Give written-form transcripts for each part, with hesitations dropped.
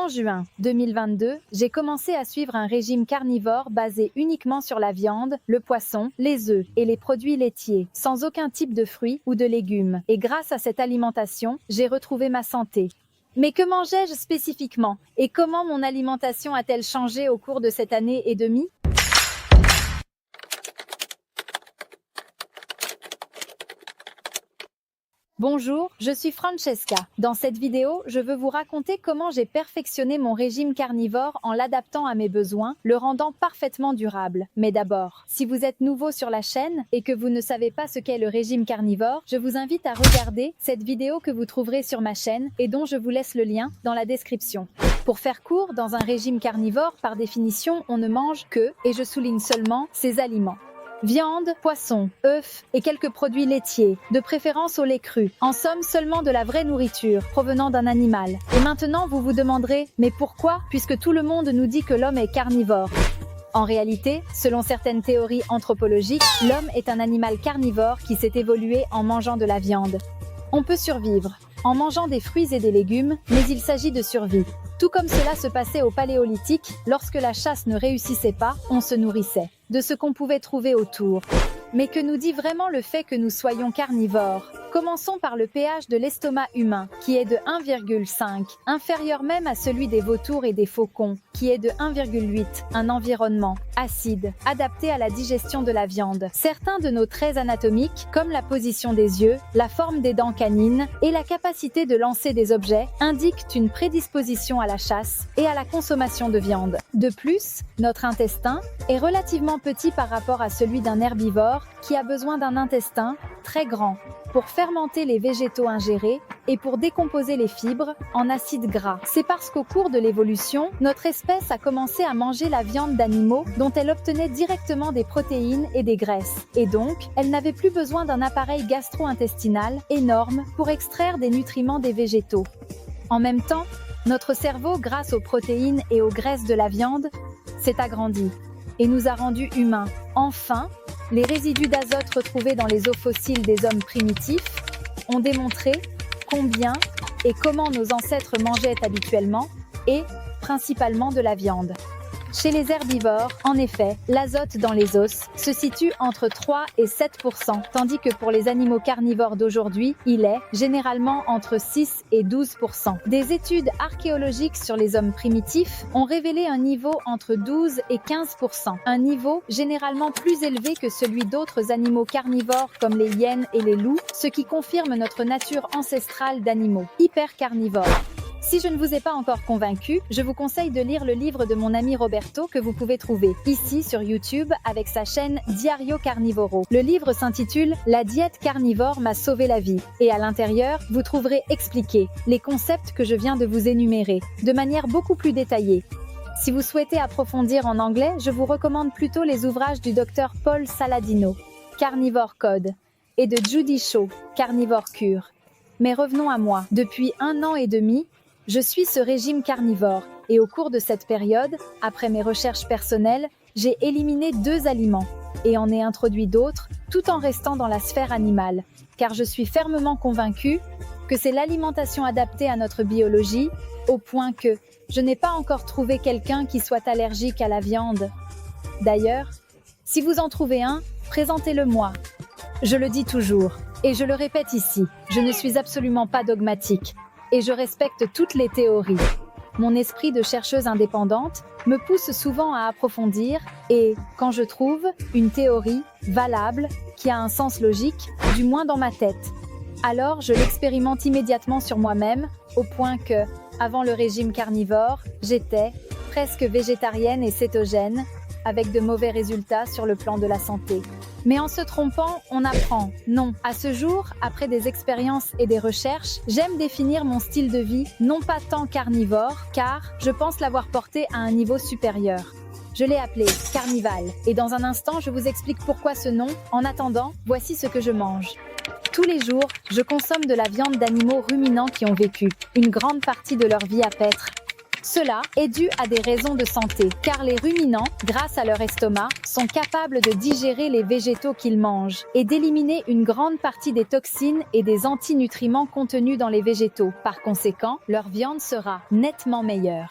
En juin 2022, j'ai commencé à suivre un régime carnivore basé uniquement sur la viande, le poisson, les œufs et les produits laitiers, sans aucun type de fruits ou de légumes. Et grâce à cette alimentation, j'ai retrouvé ma santé. Mais que mangeais-je spécifiquement? Et comment mon alimentation a-t-elle changé au cours de cette année et demie? Bonjour, je suis Francesca. Dans cette vidéo, je veux vous raconter comment j'ai perfectionné mon régime carnivore en l'adaptant à mes besoins, le rendant parfaitement durable. Mais d'abord, si vous êtes nouveau sur la chaîne et que vous ne savez pas ce qu'est le régime carnivore, je vous invite à regarder cette vidéo que vous trouverez sur ma chaîne et dont je vous laisse le lien dans la description. Pour faire court, dans un régime carnivore, par définition, on ne mange que, et je souligne seulement, ces aliments. Viande, poisson, œufs et quelques produits laitiers, de préférence au lait cru. En somme, seulement de la vraie nourriture provenant d'un animal. Et maintenant, vous vous demanderez, mais pourquoi? Puisque tout le monde nous dit que l'homme est carnivore. En réalité, selon certaines théories anthropologiques, l'homme est un animal carnivore qui s'est évolué en mangeant de la viande. On peut survivre en mangeant des fruits et des légumes, mais il s'agit de survie. Tout comme cela se passait au Paléolithique, lorsque la chasse ne réussissait pas, on se nourrissait de ce qu'on pouvait trouver autour. Mais que nous dit vraiment le fait que nous soyons carnivores? Commençons par le pH de l'estomac humain, qui est de 1,5, inférieur même à celui des vautours et des faucons, qui est de 1,8, un environnement acide, adapté à la digestion de la viande. Certains de nos traits anatomiques, comme la position des yeux, la forme des dents canines et la capacité de lancer des objets, indiquent une prédisposition à la chasse et à la consommation de viande. De plus, notre intestin est relativement petit par rapport à celui d'un herbivore qui a besoin d'un intestin très grand pour fermenter les végétaux ingérés et pour décomposer les fibres en acides gras. C'est parce qu'au cours de l'évolution, notre espèce a commencé à manger la viande d'animaux dont elle obtenait directement des protéines et des graisses. Et donc, elle n'avait plus besoin d'un appareil gastro-intestinal énorme pour extraire des nutriments des végétaux. En même temps, notre cerveau, grâce aux protéines et aux graisses de la viande, s'est agrandi et nous a rendus humains. Enfin, les résidus d'azote retrouvés dans les os fossiles des hommes primitifs ont démontré combien et comment nos ancêtres mangeaient habituellement et principalement de la viande. Chez les herbivores, en effet, l'azote dans les os se situe entre 3 et 7%, tandis que pour les animaux carnivores d'aujourd'hui, il est généralement entre 6 et 12%. Des études archéologiques sur les hommes primitifs ont révélé un niveau entre 12 et 15%, un niveau généralement plus élevé que celui d'autres animaux carnivores comme les hyènes et les loups, ce qui confirme notre nature ancestrale d'animaux hypercarnivores. Si je ne vous ai pas encore convaincu, je vous conseille de lire le livre de mon ami Roberto que vous pouvez trouver ici sur YouTube avec sa chaîne Diario Carnivoro. Le livre s'intitule « La diète carnivore m'a sauvé la vie » et à l'intérieur, vous trouverez expliqués les concepts que je viens de vous énumérer de manière beaucoup plus détaillée. Si vous souhaitez approfondir en anglais, je vous recommande plutôt les ouvrages du Dr Paul Saladino, Carnivore Code, et de Judy Shaw, Carnivore Cure. Mais revenons à moi. Depuis 1 an et demi, je suis ce régime carnivore et au cours de cette période, après mes recherches personnelles, j'ai éliminé 2 aliments et en ai introduit d'autres tout en restant dans la sphère animale, car je suis fermement convaincue que c'est l'alimentation adaptée à notre biologie, au point que je n'ai pas encore trouvé quelqu'un qui soit allergique à la viande. D'ailleurs, si vous en trouvez un, présentez-le-moi. Je le dis toujours et je le répète ici, je ne suis absolument pas dogmatique. Et je respecte toutes les théories. Mon esprit de chercheuse indépendante me pousse souvent à approfondir et, quand je trouve une théorie valable, qui a un sens logique, du moins dans ma tête, alors je l'expérimente immédiatement sur moi-même, au point que, avant le régime carnivore, j'étais presque végétarienne et cétogène, avec de mauvais résultats sur le plan de la santé. Mais en se trompant, on apprend. Non, à ce jour, après des expériences et des recherches, j'aime définir mon style de vie, non pas tant carnivore, car je pense l'avoir porté à un niveau supérieur. Je l'ai appelé Carnival, et dans un instant, je vous explique pourquoi ce nom. En attendant, voici ce que je mange. Tous les jours, je consomme de la viande d'animaux ruminants qui ont vécu une grande partie de leur vie à paître. Cela est dû à des raisons de santé, car les ruminants, grâce à leur estomac, sont capables de digérer les végétaux qu'ils mangent et d'éliminer une grande partie des toxines et des antinutriments contenus dans les végétaux. Par conséquent, leur viande sera nettement meilleure.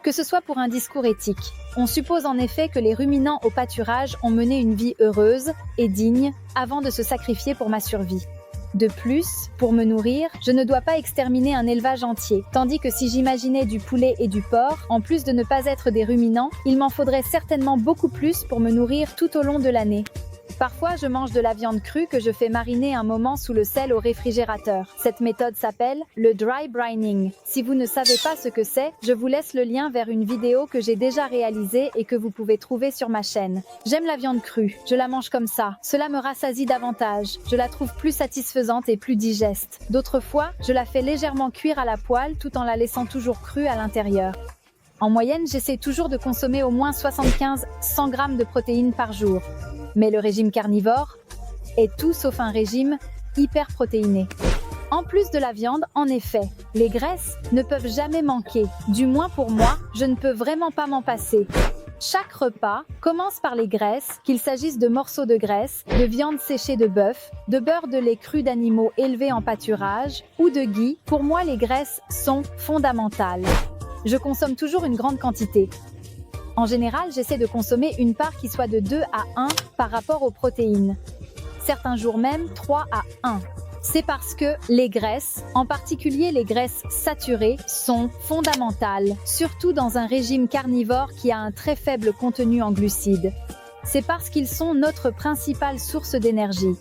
Que ce soit pour un discours éthique, on suppose en effet que les ruminants au pâturage ont mené une vie heureuse et digne avant de se sacrifier pour ma survie. De plus, pour me nourrir, je ne dois pas exterminer un élevage entier, tandis que si j'imaginais du poulet et du porc, en plus de ne pas être des ruminants, il m'en faudrait certainement beaucoup plus pour me nourrir tout au long de l'année. Parfois, je mange de la viande crue que je fais mariner un moment sous le sel au réfrigérateur. Cette méthode s'appelle le dry brining. Si vous ne savez pas ce que c'est, je vous laisse le lien vers une vidéo que j'ai déjà réalisée et que vous pouvez trouver sur ma chaîne. J'aime la viande crue, je la mange comme ça. Cela me rassasie davantage. Je la trouve plus satisfaisante et plus digeste. D'autres fois, je la fais légèrement cuire à la poêle tout en la laissant toujours crue à l'intérieur. En moyenne, j'essaie toujours de consommer au moins 75-100 grammes de protéines par jour. Mais le régime carnivore est tout sauf un régime hyperprotéiné. En plus de la viande, en effet, les graisses ne peuvent jamais manquer. Du moins pour moi, je ne peux vraiment pas m'en passer. Chaque repas commence par les graisses, qu'il s'agisse de morceaux de graisse, de viande séchée de bœuf, de beurre de lait cru d'animaux élevés en pâturage ou de ghee. Pour moi, les graisses sont fondamentales. Je consomme toujours une grande quantité. En général, j'essaie de consommer une part qui soit de 2 à 1 par rapport aux protéines. Certains jours même 3 à 1. C'est parce que les graisses, en particulier les graisses saturées, sont fondamentales, surtout dans un régime carnivore qui a un très faible contenu en glucides. C'est parce qu'ils sont notre principale source d'énergie.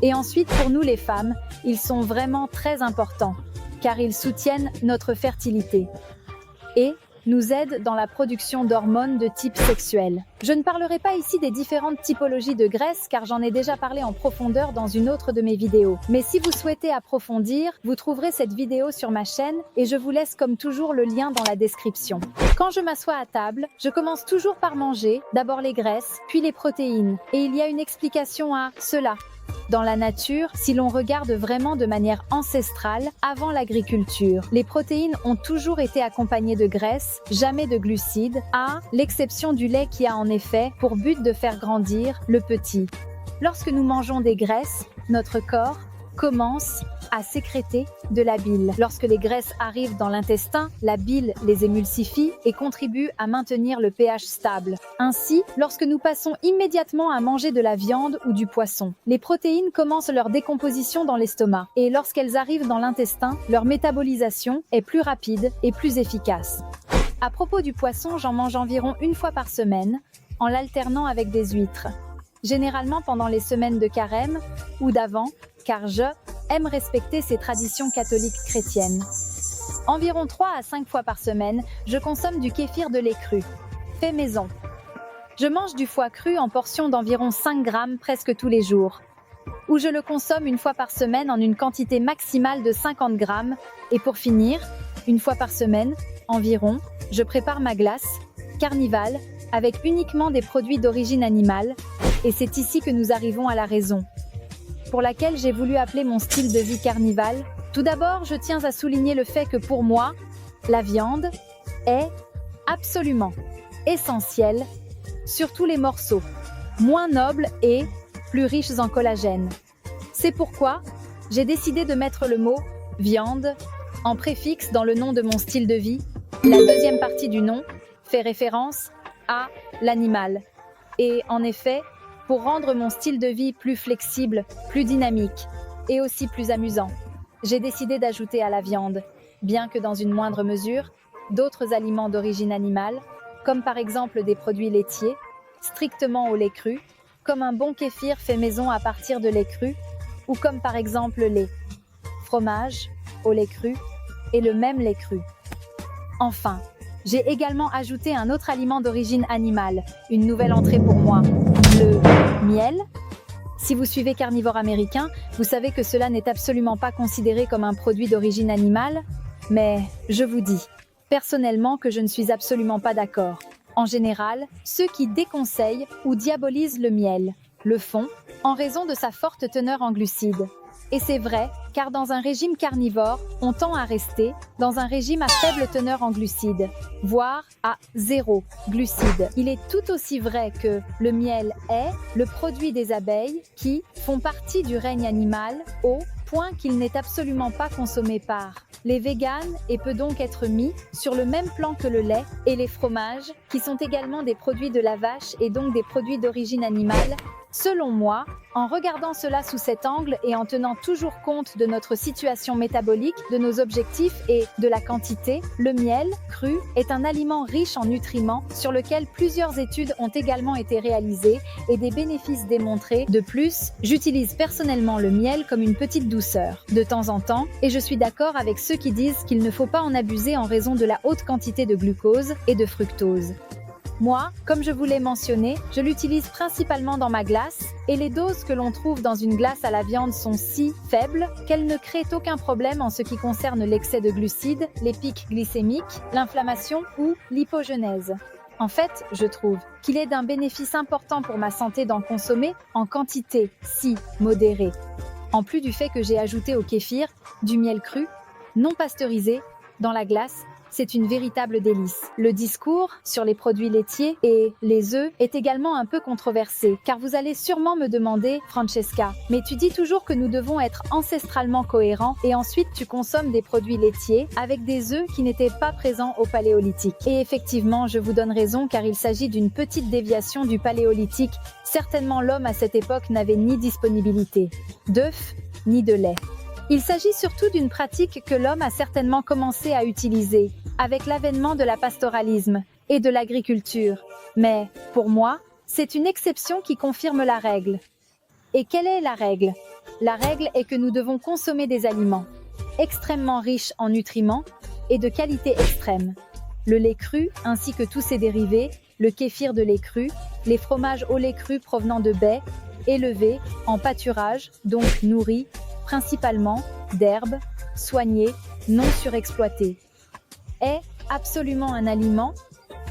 Et ensuite, pour nous les femmes, ils sont vraiment très importants, car ils soutiennent notre fertilité et nous aident dans la production d'hormones de type sexuel. Je ne parlerai pas ici des différentes typologies de graisses car j'en ai déjà parlé en profondeur dans une autre de mes vidéos. Mais si vous souhaitez approfondir, vous trouverez cette vidéo sur ma chaîne et je vous laisse comme toujours le lien dans la description. Quand je m'assois à table, je commence toujours par manger, d'abord les graisses, puis les protéines. Et il y a une explication à cela. Dans la nature, si l'on regarde vraiment de manière ancestrale, avant l'agriculture, les protéines ont toujours été accompagnées de graisses, jamais de glucides, à l'exception du lait qui a en effet pour but de faire grandir le petit. Lorsque nous mangeons des graisses, notre corps commence à sécréter de la bile. Lorsque les graisses arrivent dans l'intestin, la bile les émulsifie et contribue à maintenir le pH stable. Ainsi, lorsque nous passons immédiatement à manger de la viande ou du poisson, les protéines commencent leur décomposition dans l'estomac et lorsqu'elles arrivent dans l'intestin, leur métabolisation est plus rapide et plus efficace. À propos du poisson, j'en mange environ une fois par semaine, en l'alternant avec des huîtres. Généralement pendant les semaines de carême ou d'Avent, car je aime respecter ces traditions catholiques chrétiennes. Environ 3 à 5 fois par semaine, je consomme du kéfir de lait cru, fait maison. Je mange du foie cru en portions d'environ 5 grammes presque tous les jours, ou je le consomme une fois par semaine en une quantité maximale de 50 grammes, et pour finir, une fois par semaine, environ, je prépare ma glace, Carnival, avec uniquement des produits d'origine animale, et c'est ici que nous arrivons à la raison pour laquelle j'ai voulu appeler mon style de vie Carnival. Tout d'abord, je tiens à souligner le fait que pour moi, la viande est absolument essentielle sur tous les morceaux, moins nobles et plus riches en collagène. C'est pourquoi j'ai décidé de mettre le mot « viande » en préfixe dans le nom de mon style de vie. La deuxième partie du nom fait référence à l'animal. Et en effet, pour rendre mon style de vie plus flexible, plus dynamique et aussi plus amusant, j'ai décidé d'ajouter à la viande, bien que dans une moindre mesure, d'autres aliments d'origine animale, comme par exemple des produits laitiers, strictement au lait cru, comme un bon kéfir fait maison à partir de lait cru, ou comme par exemple lait, fromage, au lait cru et le même lait cru. Enfin, j'ai également ajouté un autre aliment d'origine animale, une nouvelle entrée pour moi, le miel. Si vous suivez Carnivore Américain, vous savez que cela n'est absolument pas considéré comme un produit d'origine animale, mais je vous dis, personnellement, que je ne suis absolument pas d'accord. En général, ceux qui déconseillent ou diabolisent le miel le font en raison de sa forte teneur en glucides. Et c'est vrai, car dans un régime carnivore, on tend à rester dans un régime à faible teneur en glucides, voire à 0 glucides. Il est tout aussi vrai que le miel est le produit des abeilles qui font partie du règne animal au point qu'il n'est absolument pas consommé par les véganes et peut donc être mis sur le même plan que le lait et les fromages, qui sont également des produits de la vache et donc des produits d'origine animale. Selon moi, en regardant cela sous cet angle et en tenant toujours compte de notre situation métabolique, de nos objectifs et de la quantité, le miel cru est un aliment riche en nutriments sur lequel plusieurs études ont également été réalisées et des bénéfices démontrés. De plus, j'utilise personnellement le miel comme une petite douceur de temps en temps et je suis d'accord avec ceux qui disent qu'il ne faut pas en abuser en raison de la haute quantité de glucose et de fructose. Moi, comme je vous l'ai mentionné, je l'utilise principalement dans ma glace et les doses que l'on trouve dans une glace à la viande sont si faibles qu'elles ne créent aucun problème en ce qui concerne l'excès de glucides, les pics glycémiques, l'inflammation ou l'hypogenèse. En fait, je trouve qu'il est d'un bénéfice important pour ma santé d'en consommer en quantité si modérée. En plus du fait que j'ai ajouté au kéfir du miel cru, non pasteurisé, dans la glace, c'est une véritable délice. Le discours sur les produits laitiers et les œufs est également un peu controversé, car vous allez sûrement me demander, Francesca, mais tu dis toujours que nous devons être ancestralement cohérents et ensuite tu consommes des produits laitiers avec des œufs qui n'étaient pas présents au Paléolithique. Et effectivement, je vous donne raison car il s'agit d'une petite déviation du Paléolithique. Certainement l'homme à cette époque n'avait ni disponibilité d'œufs ni de lait. Il s'agit surtout d'une pratique que l'homme a certainement commencé à utiliser avec l'avènement de la pastoralisme et de l'agriculture. Mais, pour moi, c'est une exception qui confirme la règle. Et quelle est la règle? La règle est que nous devons consommer des aliments extrêmement riches en nutriments et de qualité extrême. Le lait cru ainsi que tous ses dérivés, le kéfir de lait cru, les fromages au lait cru provenant de baies, élevés en pâturage, donc nourris, principalement d'herbes, soignées, non surexploitées, est absolument un aliment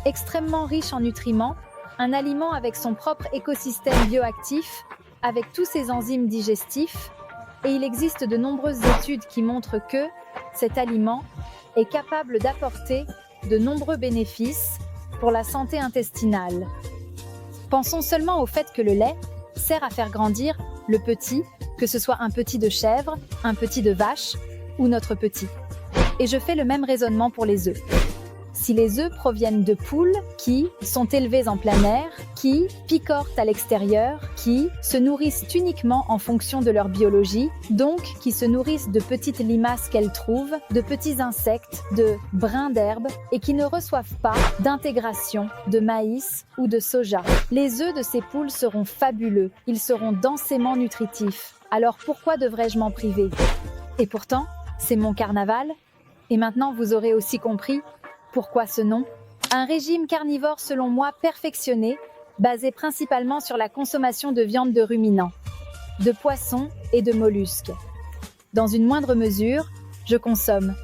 extrêmement riche en nutriments, un aliment avec son propre écosystème bioactif, avec tous ses enzymes digestifs, et il existe de nombreuses études qui montrent que cet aliment est capable d'apporter de nombreux bénéfices pour la santé intestinale. Pensons seulement au fait que le lait sert à faire grandir le petit, que ce soit un petit de chèvre, un petit de vache ou notre petit. Et je fais le même raisonnement pour les œufs. Si les œufs proviennent de poules qui sont élevées en plein air, qui picorent à l'extérieur, qui se nourrissent uniquement en fonction de leur biologie, donc qui se nourrissent de petites limaces qu'elles trouvent, de petits insectes, de brins d'herbe, et qui ne reçoivent pas d'intégration de maïs ou de soja, les œufs de ces poules seront fabuleux, ils seront densément nutritifs. Alors pourquoi devrais-je m'en priver? Et pourtant, c'est mon carnaval. Et maintenant, vous aurez aussi compris pourquoi ce nom. Un régime carnivore selon moi perfectionné, basé principalement sur la consommation de viande de ruminants, de poissons et de mollusques. Dans une moindre mesure, je consomme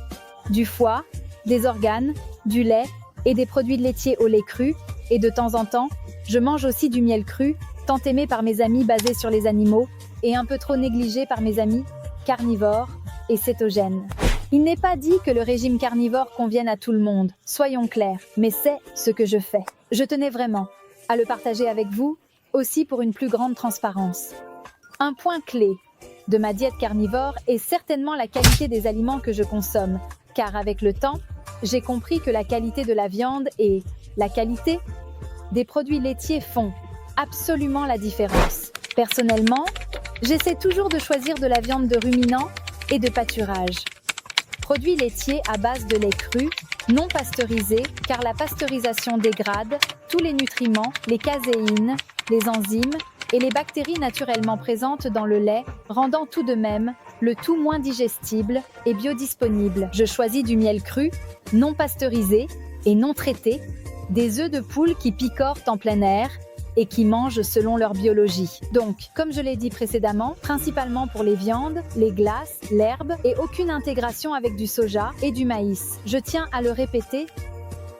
du foie, des organes, du lait et des produits laitiers au lait cru, et de temps en temps, je mange aussi du miel cru, tant aimé par mes amis basés sur les animaux, et un peu trop négligé par mes amis carnivores et cétogènes. Il n'est pas dit que le régime carnivore convienne à tout le monde, soyons clairs, mais c'est ce que je fais. Je tenais vraiment à le partager avec vous, aussi pour une plus grande transparence. Un point clé de ma diète carnivore est certainement la qualité des aliments que je consomme, car avec le temps, j'ai compris que la qualité de la viande et la qualité des produits laitiers font absolument la différence. Personnellement, j'essaie toujours de choisir de la viande de ruminants et de pâturage. Produits laitiers à base de lait cru, non pasteurisé, car la pasteurisation dégrade tous les nutriments, les caséines, les enzymes et les bactéries naturellement présentes dans le lait, rendant tout de même le tout moins digestible et biodisponible. Je choisis du miel cru, non pasteurisé et non traité, des œufs de poule qui picorent en plein air et qui mangent selon leur biologie. Donc, comme je l'ai dit précédemment, principalement pour les viandes, les glaces, l'herbe et aucune intégration avec du soja et du maïs. Je tiens à le répéter,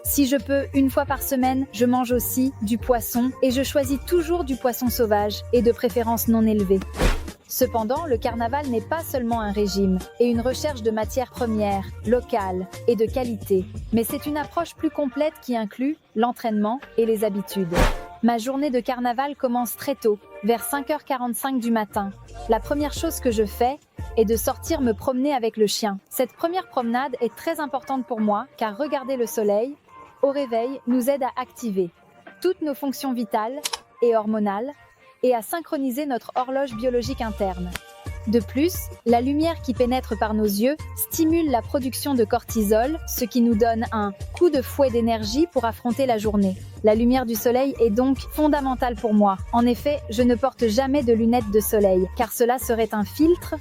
si je peux, une fois par semaine, je mange aussi du poisson et je choisis toujours du poisson sauvage et de préférence non élevé. Cependant, le carnaval n'est pas seulement un régime et une recherche de matières premières, locales et de qualité, mais c'est une approche plus complète qui inclut l'entraînement et les habitudes. Ma journée de carnaval commence très tôt, vers 5h45 du matin. La première chose que je fais est de sortir me promener avec le chien. Cette première promenade est très importante pour moi car regarder le soleil, au réveil, nous aide à activer toutes nos fonctions vitales et hormonales et à synchroniser notre horloge biologique interne. De plus, la lumière qui pénètre par nos yeux stimule la production de cortisol, ce qui nous donne un coup de fouet d'énergie pour affronter la journée. La lumière du soleil est donc fondamentale pour moi. En effet, je ne porte jamais de lunettes de soleil, car cela serait un filtre.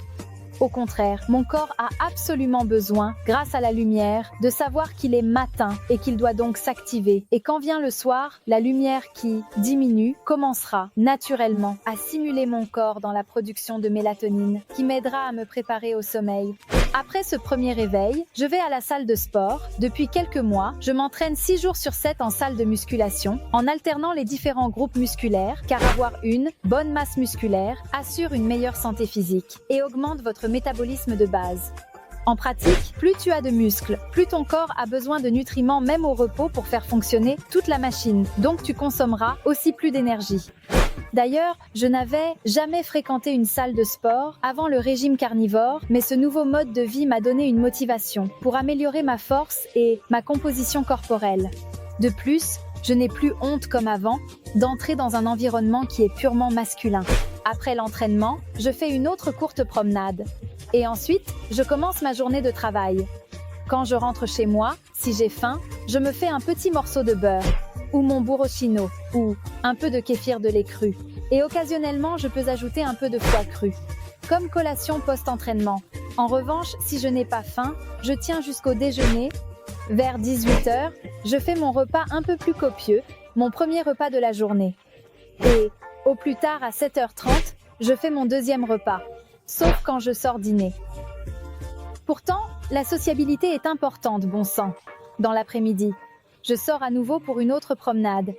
Au contraire, mon corps a absolument besoin, grâce à la lumière, de savoir qu'il est matin et qu'il doit donc s'activer. Et quand vient le soir, la lumière qui diminue commencera naturellement à stimuler mon corps dans la production de mélatonine, qui m'aidera à me préparer au sommeil. Après ce premier réveil, je vais à la salle de sport. Depuis quelques mois, je m'entraîne 6 jours sur 7 en salle de musculation, en alternant les différents groupes musculaires, car avoir une bonne masse musculaire assure une meilleure santé physique et augmente votre métabolisme de base. En pratique, plus tu as de muscles, plus ton corps a besoin de nutriments même au repos pour faire fonctionner toute la machine, donc tu consommeras aussi plus d'énergie. D'ailleurs, je n'avais jamais fréquenté une salle de sport avant le régime carnivore, mais ce nouveau mode de vie m'a donné une motivation pour améliorer ma force et ma composition corporelle. De plus, je n'ai plus honte comme avant d'entrer dans un environnement qui est purement masculin. Après l'entraînement, je fais une autre courte promenade. Et ensuite, je commence ma journée de travail. Quand je rentre chez moi, si j'ai faim, je me fais un petit morceau de beurre, ou mon burrito, ou un peu de kéfir de lait cru. Et occasionnellement, je peux ajouter un peu de foie cru, comme collation post-entraînement. En revanche, si je n'ai pas faim, je tiens jusqu'au déjeuner. Vers 18h, je fais mon repas un peu plus copieux, mon premier repas de la journée. Et, au plus tard à 7h30, je fais mon deuxième repas, sauf quand je sors dîner. Pourtant, la sociabilité est importante, bon sang. Dans l'après-midi, je sors à nouveau pour une autre promenade.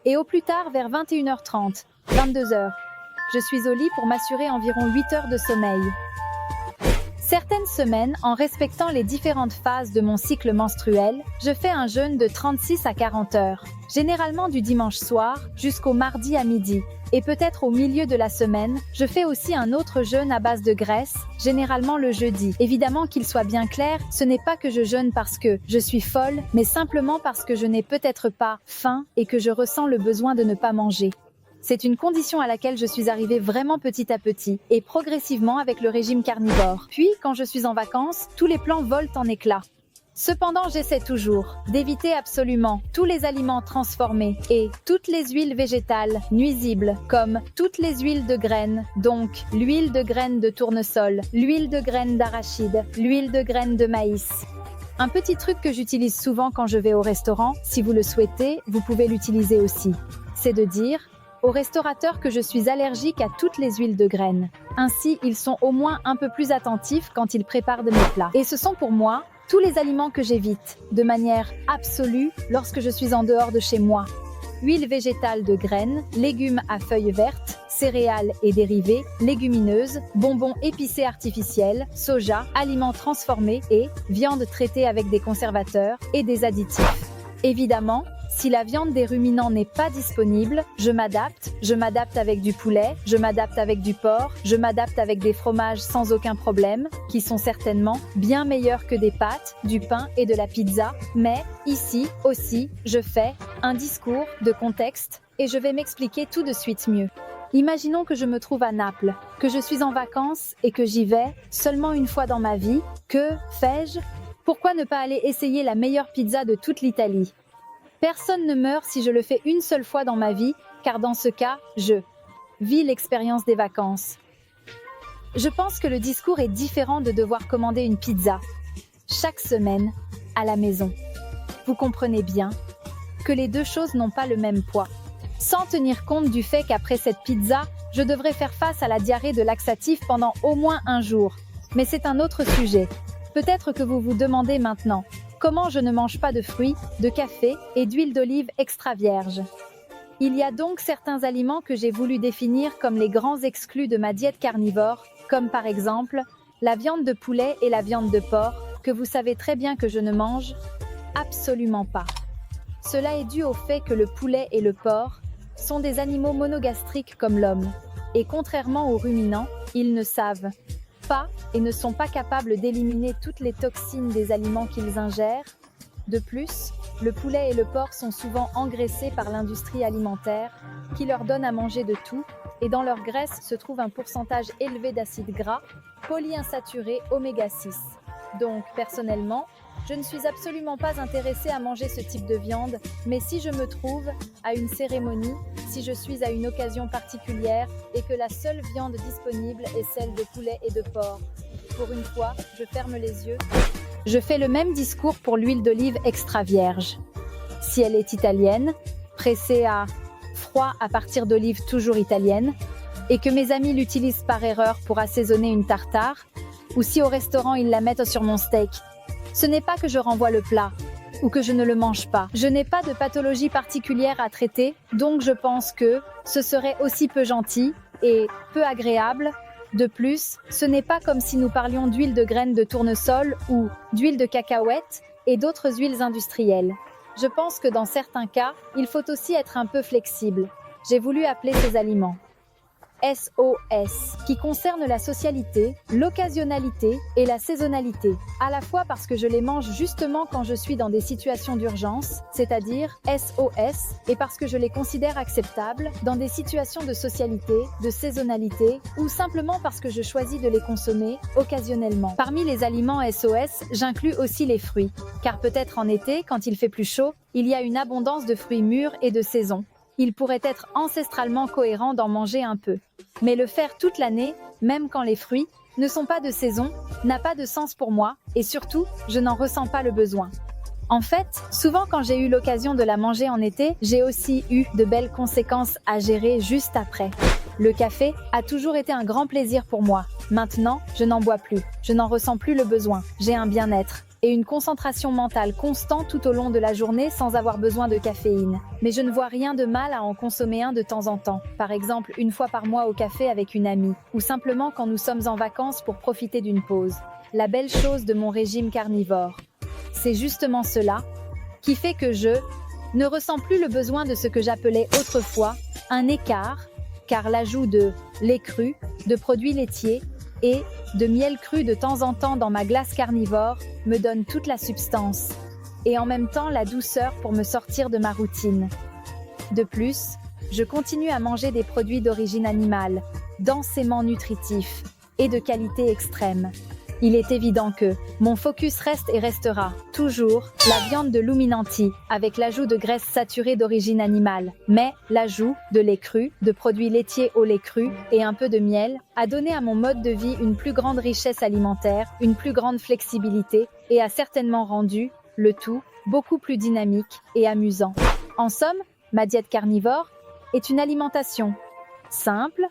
Et au plus tard, vers 21h30, 22h, je suis au lit pour m'assurer environ 8 heures de sommeil. Certaines semaines, en respectant les différentes phases de mon cycle menstruel, je fais un jeûne de 36 à 40 heures, généralement du dimanche soir jusqu'au mardi à midi. Et peut-être au milieu de la semaine, je fais aussi un autre jeûne à base de graisse, généralement le jeudi. Évidemment qu'il soit bien clair, ce n'est pas que je jeûne parce que je suis folle, mais simplement parce que je n'ai peut-être pas faim et que je ressens le besoin de ne pas manger. C'est une condition à laquelle je suis arrivée vraiment petit à petit et progressivement avec le régime carnivore. Puis, quand je suis en vacances, tous les plans volent en éclats. Cependant, j'essaie toujours d'éviter absolument tous les aliments transformés et toutes les huiles végétales nuisibles, comme toutes les huiles de graines, donc l'huile de graines de tournesol, l'huile de graines d'arachide, l'huile de graines de maïs. Un petit truc que j'utilise souvent quand je vais au restaurant, si vous le souhaitez, vous pouvez l'utiliser aussi. C'est de dire au restaurateur que je suis allergique à toutes les huiles de graines. Ainsi, ils sont au moins un peu plus attentifs quand ils préparent de mes plats. Et ce sont pour moi tous les aliments que j'évite, de manière absolue, lorsque je suis en dehors de chez moi. Huile végétale de graines, légumes à feuilles vertes, céréales et dérivés, légumineuses, bonbons épicés artificiels, soja, aliments transformés et viande traitée avec des conservateurs et des additifs. Évidemment, si la viande des ruminants n'est pas disponible, je m'adapte avec du poulet, je m'adapte avec du porc, je m'adapte avec des fromages sans aucun problème, qui sont certainement bien meilleurs que des pâtes, du pain et de la pizza. Mais, ici aussi, je fais un discours de contexte et je vais m'expliquer tout de suite mieux. Imaginons que je me trouve à Naples, que je suis en vacances et que j'y vais seulement une fois dans ma vie. Que fais-je? Pourquoi ne pas aller essayer la meilleure pizza de toute l'Italie? Personne ne meurt si je le fais une seule fois dans ma vie, car dans ce cas, je vis l'expérience des vacances. Je pense que le discours est différent de devoir commander une pizza chaque semaine à la maison. Vous comprenez bien que les deux choses n'ont pas le même poids. Sans tenir compte du fait qu'après cette pizza, je devrais faire face à la diarrhée de laxatif pendant au moins un jour. Mais c'est un autre sujet. Peut-être que vous vous demandez maintenant comment je ne mange pas de fruits, de café et d'huile d'olive extra vierge. Il y a donc certains aliments que j'ai voulu définir comme les grands exclus de ma diète carnivore, comme par exemple la viande de poulet et la viande de porc, que vous savez très bien que je ne mange absolument pas. Cela est dû au fait que le poulet et le porc sont des animaux monogastriques comme l'homme. Et contrairement aux ruminants, ils ne savent pas et ne sont pas capables d'éliminer toutes les toxines des aliments qu'ils ingèrent. De plus, le poulet et le porc sont souvent engraissés par l'industrie alimentaire qui leur donne à manger de tout, et dans leur graisse se trouve un pourcentage élevé d'acides gras, polyinsaturés oméga 6. Donc, personnellement, je ne suis absolument pas intéressée à manger ce type de viande, mais si je me trouve à une cérémonie, si je suis à une occasion particulière et que la seule viande disponible est celle de poulet et de porc, pour une fois, je ferme les yeux. Je fais le même discours pour l'huile d'olive extra vierge. Si elle est italienne, pressée à froid à partir d'olives toujours italiennes, et que mes amis l'utilisent par erreur pour assaisonner une tartare, ou si au restaurant ils la mettent sur mon steak, ce n'est pas que je renvoie le plat ou que je ne le mange pas. Je n'ai pas de pathologie particulière à traiter, donc je pense que ce serait aussi peu gentil et peu agréable. De plus, ce n'est pas comme si nous parlions d'huile de graines de tournesol ou d'huile de cacahuète et d'autres huiles industrielles. Je pense que dans certains cas, il faut aussi être un peu flexible. J'ai voulu appeler ces aliments SOS, qui concerne la socialité, l'occasionnalité et la saisonnalité, à la fois parce que je les mange justement quand je suis dans des situations d'urgence, c'est-à-dire SOS, et parce que je les considère acceptables dans des situations de socialité, de saisonnalité, ou simplement parce que je choisis de les consommer occasionnellement. Parmi les aliments SOS, j'inclus aussi les fruits, car peut-être en été, quand il fait plus chaud, il y a une abondance de fruits mûrs et de saison. Il pourrait être ancestralement cohérent d'en manger un peu. Mais le faire toute l'année, même quand les fruits ne sont pas de saison, n'a pas de sens pour moi, et surtout, je n'en ressens pas le besoin. En fait, souvent quand j'ai eu l'occasion de la manger en été, j'ai aussi eu de belles conséquences à gérer juste après. Le café a toujours été un grand plaisir pour moi. Maintenant, je n'en bois plus, je n'en ressens plus le besoin, j'ai un bien-être et une concentration mentale constante tout au long de la journée sans avoir besoin de caféine. Mais je ne vois rien de mal à en consommer un de temps en temps, par exemple une fois par mois au café avec une amie, ou simplement quand nous sommes en vacances pour profiter d'une pause. La belle chose de mon régime carnivore, c'est justement cela qui fait que je ne ressens plus le besoin de ce que j'appelais autrefois un écart, car l'ajout de lait cru, de produits laitiers et de miel cru de temps en temps dans ma glace carnivore me donne toute la substance et en même temps la douceur pour me sortir de ma routine. De plus, je continue à manger des produits d'origine animale, densément nutritifs et de qualité extrême. Il est évident que mon focus reste et restera toujours la viande de Luminanti avec l'ajout de graisses saturées d'origine animale. Mais l'ajout de lait cru, de produits laitiers au lait cru et un peu de miel a donné à mon mode de vie une plus grande richesse alimentaire, une plus grande flexibilité et a certainement rendu le tout beaucoup plus dynamique et amusant. En somme, ma diète carnivore est une alimentation simple,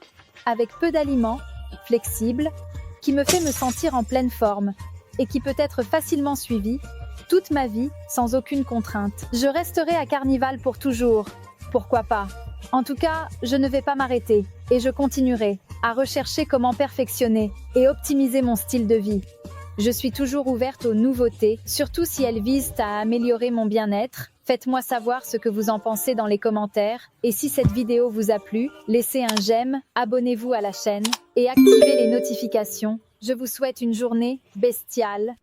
avec peu d'aliments, flexible, qui me fait me sentir en pleine forme et qui peut être facilement suivie toute ma vie sans aucune contrainte. Je resterai à Carnival pour toujours. Pourquoi pas? En tout cas, je ne vais pas m'arrêter et je continuerai à rechercher comment perfectionner et optimiser mon style de vie. Je suis toujours ouverte aux nouveautés, surtout si elles visent à améliorer mon bien-être. Faites-moi savoir ce que vous en pensez dans les commentaires. Et si cette vidéo vous a plu, laissez un j'aime, abonnez-vous à la chaîne et activez les notifications. Je vous souhaite une journée bestiale.